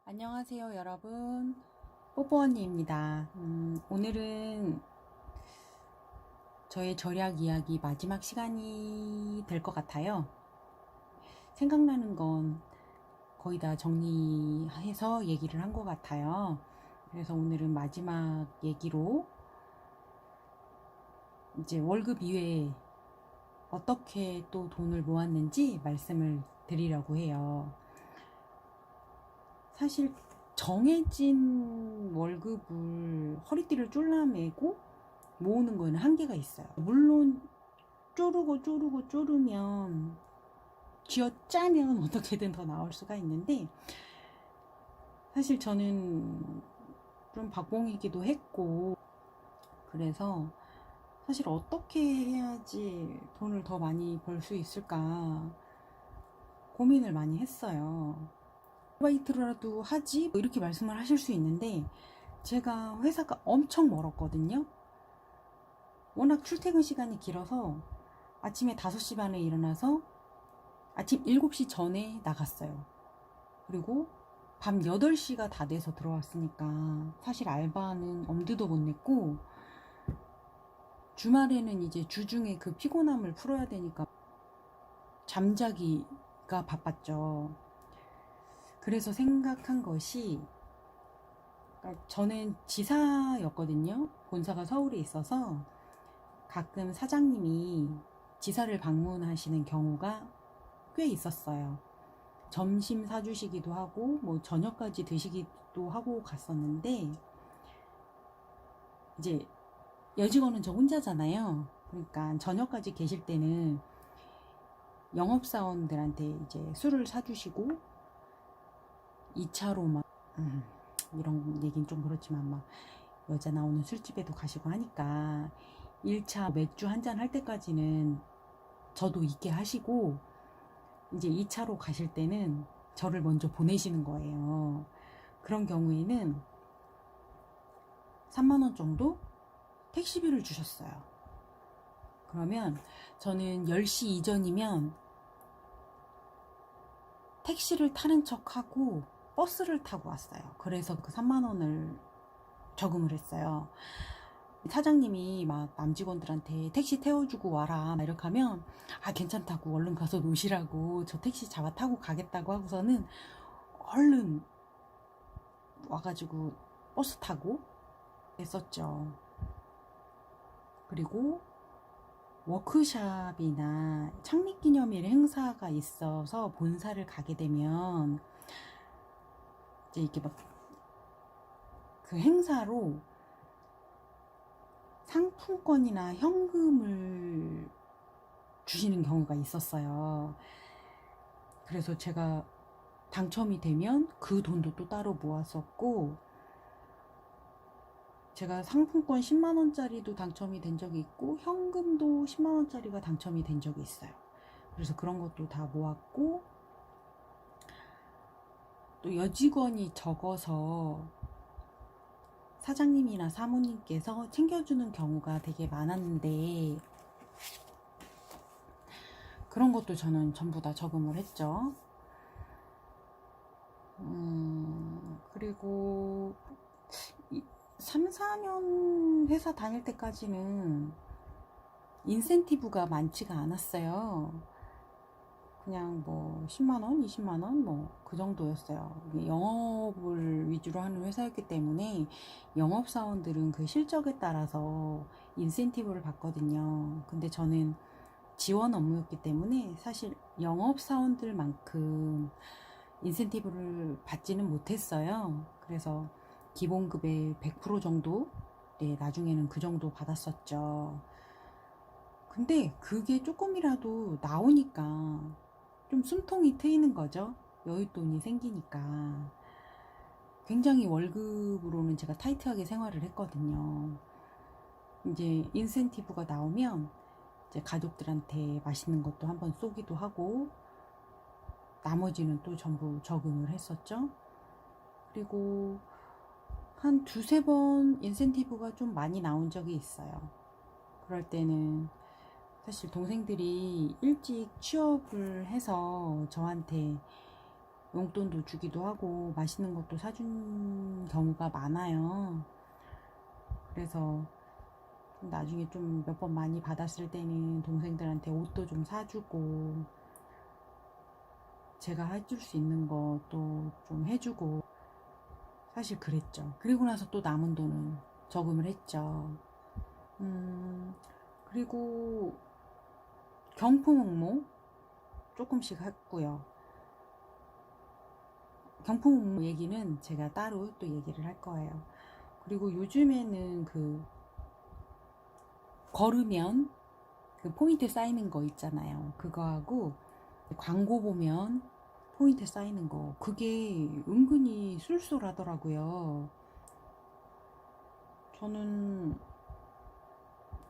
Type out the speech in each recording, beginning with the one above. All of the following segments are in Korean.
안녕하세요, 여러분. 뽀뽀 언니입니다. 오늘은 저의 절약 이야기 마지막 시간이 될 것 같아요. 생각나는 건 거의 다 정리해서 얘기를 한 것 같아요. 그래서 오늘은 마지막 얘기로 이제 월급 이외에 어떻게 또 돈을 모았는지 말씀을 드리려고 해요. 사실 정해진 월급을 허리띠를 졸라매고 모으는 거는 한계가 있어요. 물론 쪼르면 쥐어짜면 어떻게든 더 나올 수가 있는데, 사실 저는 좀 박봉이기도 했고, 그래서 사실 어떻게 해야지 돈을 더 많이 벌 수 있을까 고민을 많이 했어요. 아르바이트라도 하지? 뭐 이렇게 말씀을 하실 수 있는데, 제가 회사가 엄청 멀었거든요. 워낙 출퇴근 시간이 길어서 아침에 5시 반에 일어나서 아침 7시 전에 나갔어요. 그리고 밤 8시가 다 돼서 들어왔으니까 사실 알바는 엄두도 못 냈고, 주말에는 이제 주중에 그 피곤함을 풀어야 되니까 잠자기가 바빴죠. 그래서 생각한 것이, 그러니까 저는 지사였거든요. 본사가 서울에 있어서 가끔 사장님이 지사를 방문하시는 경우가 꽤 있었어요. 점심 사주시기도 하고 뭐 저녁까지 드시기도 하고 갔었는데, 이제 여직원은 저 혼자잖아요. 그러니까 저녁까지 계실 때는 영업사원들한테 이제 술을 사주시고 2차로 막 이런 얘기는 좀 그렇지만 막 여자 나오는 술집에도 가시고 하니까 1차 맥주 한 잔 할 때까지는 저도 있게 하시고, 이제 2차로 가실 때는 저를 먼저 보내시는 거예요. 그런 경우에는 3만 원 정도 택시비를 주셨어요. 그러면 저는 10시 이전이면 택시를 타는 척하고 버스를 타고 왔어요. 그래서 그 3만 원을 저금을 했어요. 사장님이 막 남직원들한테 택시 태워주고 와라 이렇게 하면 괜찮다고 얼른 가서 노시라고 저 택시 잡아 타고 가겠다고 하고서는 얼른 와가지고 버스 타고 했었죠. 그리고 워크샵이나 창립기념일 행사가 있어서 본사를 가게 되면 이제 이렇게 막 그 행사로 상품권이나 현금을 주시는 경우가 있었어요. 그래서 제가 당첨이 되면 그 돈도 또 따로 모았었고, 제가 상품권 10만 원짜리도 당첨이 된 적이 있고 현금도 10만 원짜리가 당첨이 된 적이 있어요. 그래서 그런 것도 다 모았고, 또 여직원이 적어서 사장님이나 사모님께서 챙겨주는 경우가 되게 많았는데, 그런 것도 저는 전부 다 저금을 했죠. 그리고 3, 4년 회사 다닐 때까지는 인센티브가 많지가 않았어요. 그냥 뭐 10만원, 20만원 뭐 그 정도였어요. 영업을 위주로 하는 회사였기 때문에 영업사원들은 그 실적에 따라서 인센티브를 받거든요. 근데 저는 지원 업무였기 때문에 사실 영업사원들만큼 인센티브를 받지는 못했어요. 그래서 기본급의 100% 정도, 네, 나중에는 그 정도 받았었죠. 근데 그게 조금이라도 나오니까 좀 숨통이 트이는 거죠. 여윳돈이 생기니까. 굉장히 월급으로는 제가 타이트하게 생활을 했거든요. 이제 인센티브가 나오면 이제 가족들한테 맛있는 것도 한번 쏘기도 하고, 나머지는 또 전부 저금을 했었죠. 그리고 한 두세 번 인센티브가 좀 많이 나온 적이 있어요. 그럴 때는 사실 동생들이 일찍 취업을 해서 저한테 용돈도 주기도 하고 맛있는 것도 사준 경우가 많아요. 그래서 나중에 좀 몇 번 많이 받았을 때는 동생들한테 옷도 좀 사주고 제가 해줄 수 있는 것도 좀 해주고 사실 그랬죠. 그리고 나서 또 남은 돈은 저금을 했죠. 그리고 경품 응모 조금씩 했고요. 경품 응모 얘기는 제가 따로 또 얘기를 할 거예요. 그리고 요즘에는 그 걸으면 그 포인트 쌓이는 거 있잖아요. 그거하고 광고 보면 포인트 쌓이는 거, 그게 은근히 쏠쏠하더라고요. 저는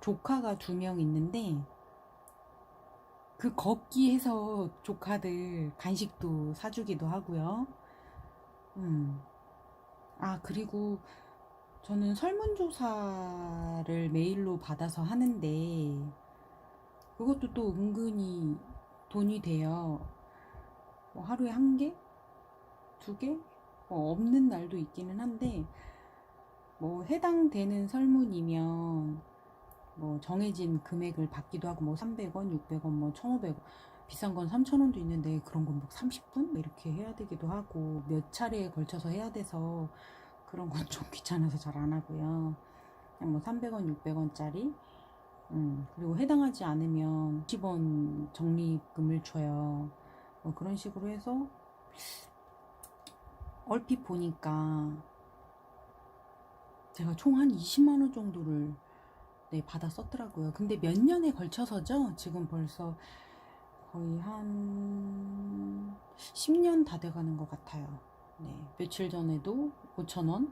조카가 2명 있는데 그 걷기 해서 조카들 간식도 사주기도 하고요. 그리고 저는 설문조사를 메일로 받아서 하는데 그것도 또 은근히 돈이 돼요. 뭐 하루에 1개? 2개? 뭐 없는 날도 있기는 한데 뭐 해당되는 설문이면 뭐 정해진 금액을 받기도 하고 뭐 300원, 600원, 뭐 1,500원, 비싼 건 3,000원도 있는데 그런 건 막 30분 이렇게 해야 되기도 하고 몇 차례에 걸쳐서 해야 돼서 그런 건 좀 귀찮아서 잘 안 하고요. 그냥 뭐 300원, 600원짜리 그리고 해당하지 않으면 10원 적립금을 줘요. 뭐 그런 식으로 해서 얼핏 보니까 제가 총 한 20만 원 정도를 받아 썼더라고요. 근데 몇 년에 걸쳐서죠. 지금 벌써 거의 한 10년 다 돼가는 것 같아요. 네, 며칠 전에도 5,000원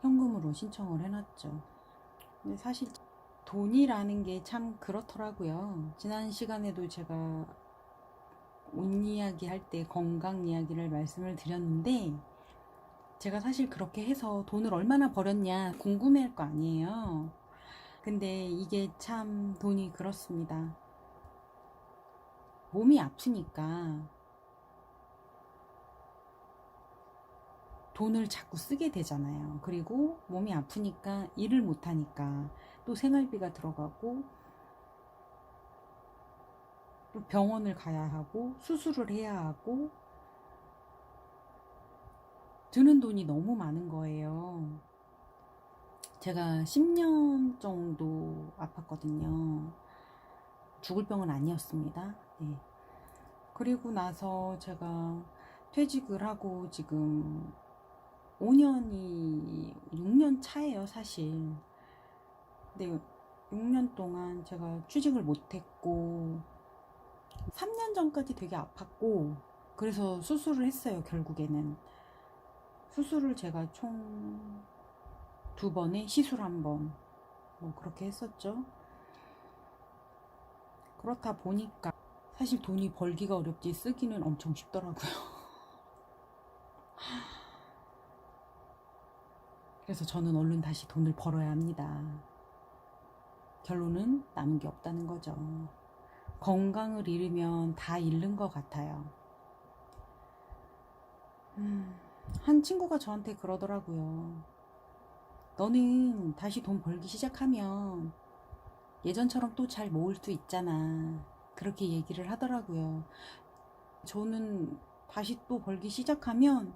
현금으로 신청을 해놨죠. 근데 사실 돈이라는 게 참 그렇더라고요. 지난 시간에도 제가 옷 이야기 할 때 건강 이야기를 말씀을 드렸는데 제가 사실 그렇게 해서 돈을 얼마나 벌었냐 궁금해할 거 아니에요. 근데 이게 참 돈이 그렇습니다. 몸이 아프니까 돈을 자꾸 쓰게 되잖아요. 그리고 몸이 아프니까 일을 못하니까 또 생활비가 들어가고 또 병원을 가야 하고 수술을 해야 하고 드는 돈이 너무 많은 거예요. 제가 10년 정도 아팠거든요. 죽을 병은 아니었습니다. 네. 그리고 나서 제가 퇴직을 하고 지금 5년이 6년 차예요, 사실. 근데 6년 동안 제가 취직을 못했고 3년 전까지 되게 아팠고 그래서 수술을 했어요. 결국에는 수술을 제가 총 2번에 시술 1번 뭐 그렇게 했었죠. 그렇다 보니까 사실 돈이 벌기가 어렵지 쓰기는 엄청 쉽더라고요. 그래서 저는 얼른 다시 돈을 벌어야 합니다. 결론은 남은 게 없다는 거죠. 건강을 잃으면 다 잃는 것 같아요. 한 친구가 저한테 그러더라고요. 너는 다시 돈 벌기 시작하면 예전처럼 또 잘 모을 수 있잖아. 그렇게 얘기를 하더라고요. 저는 다시 또 벌기 시작하면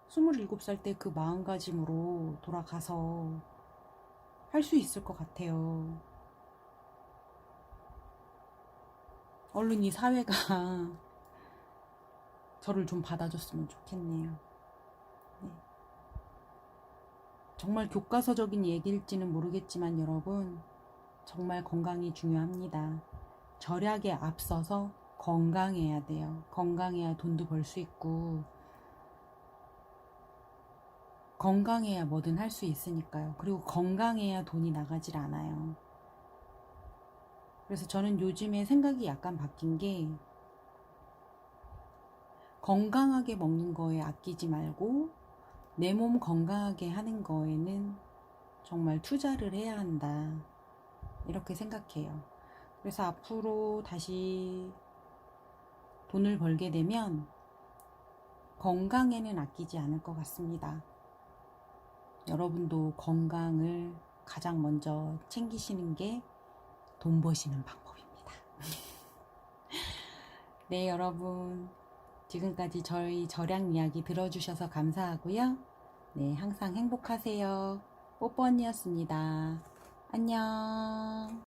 27살 때 그 마음가짐으로 돌아가서 할 수 있을 것 같아요. 얼른 이 사회가 저를 좀 받아줬으면 좋겠네요. 네. 정말 교과서적인 얘기일지는 모르겠지만 여러분, 정말 건강이 중요합니다. 절약에 앞서서 건강해야 돼요. 건강해야 돈도 벌 수 있고 건강해야 뭐든 할 수 있으니까요. 그리고 건강해야 돈이 나가질 않아요. 그래서 저는 요즘에 생각이 약간 바뀐 게 건강하게 먹는 거에 아끼지 말고 내 몸 건강하게 하는 거에는 정말 투자를 해야 한다. 이렇게 생각해요. 그래서 앞으로 다시 돈을 벌게 되면 건강에는 아끼지 않을 것 같습니다. 여러분도 건강을 가장 먼저 챙기시는 게 돈 버시는 방법입니다. 네, 여러분. 지금까지 저희 절약 이야기 들어주셔서 감사하고요. 네, 항상 행복하세요. 뽀뽀 언니였습니다. 안녕.